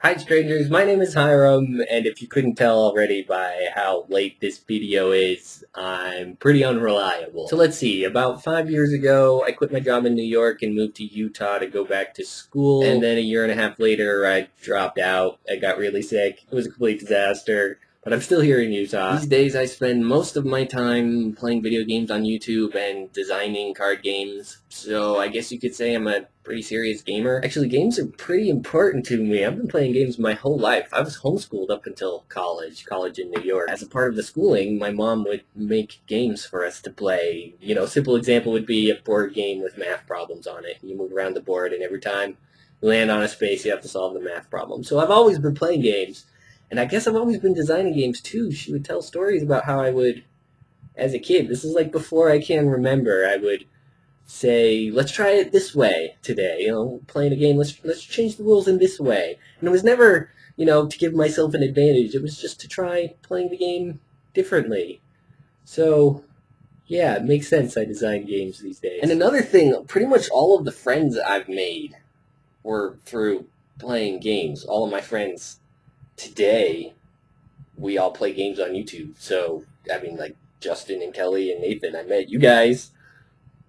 Hi strangers, my name is Hyrum, and if you couldn't tell already by how late this video is, I'm pretty unreliable. So let's see, about 5 years ago, I quit my job in New York and moved to Utah to go back to school, and then a year and a half later, I dropped out. I got really sick. It was a complete disaster. But I'm still here in Utah. These days I spend most of my time playing video games on YouTube and designing card games. So I guess you could say I'm a pretty serious gamer. Actually, games are pretty important to me. I've been playing games my whole life. I was homeschooled up until college in New York. As a part of the schooling, my mom would make games for us to play. You know, simple example would be a board game with math problems on it. You move around the board and every time you land on a space, you have to solve the math problem. So I've always been playing games. And I guess I've always been designing games, too. She would tell stories about how I would, as a kid, this is like before I can remember, I would say, let's try it this way today. You know, playing a game, let's change the rules in this way. And it was never, you know, to give myself an advantage. It was just to try playing the game differently. So, yeah, it makes sense I design games these days. And another thing, pretty much all of the friends I've made were through playing games. All of my friends today, we all play games on YouTube. So, I mean, like Justin and Kelly and Nathan, I met you guys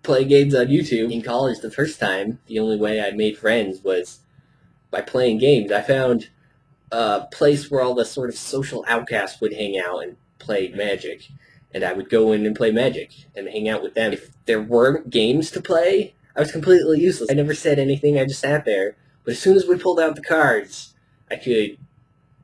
play games on YouTube. In college, the first time, the only way I made friends was by playing games. I found a place where all the sort of social outcasts would hang out and play Magic. And I would go in and play Magic and hang out with them. If there weren't games to play, I was completely useless. I never said anything, I just sat there. But as soon as we pulled out the cards, I could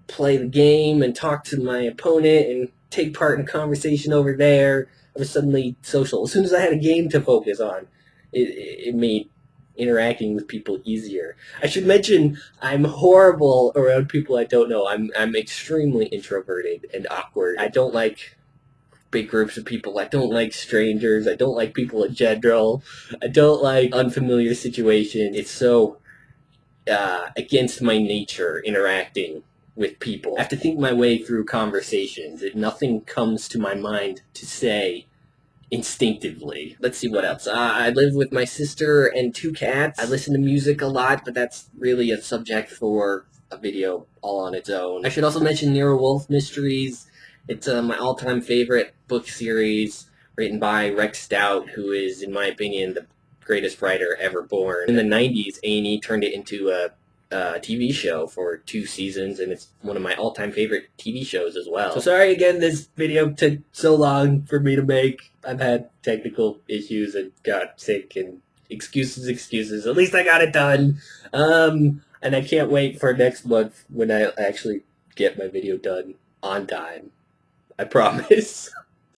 play the game and talk to my opponent and take part in conversation over there. I was suddenly social. As soon as I had a game to focus on, it made interacting with people easier. I should mention I'm horrible around people I don't know. I'm extremely introverted and awkward. I don't like big groups of people. I don't like strangers. I don't like people in general. I don't like unfamiliar situations. It's so against my nature interacting with people. I have to think my way through conversations. Nothing comes to my mind to say instinctively. Let's see what else. I live with my sister and 2 cats. I listen to music a lot, but that's really a subject for a video all on its own. I should also mention Nero Wolfe Mysteries. It's my all-time favorite book series written by Rex Stout, who is, in my opinion, the greatest writer ever born. In the 90s, A&E turned it into a TV show for 2 seasons, and it's one of my all-time favorite TV shows as well. So sorry again this video took so long for me to make. I've had technical issues and got sick and excuses. At least I got it done. And I can't wait for next month when I actually get my video done on time. I promise.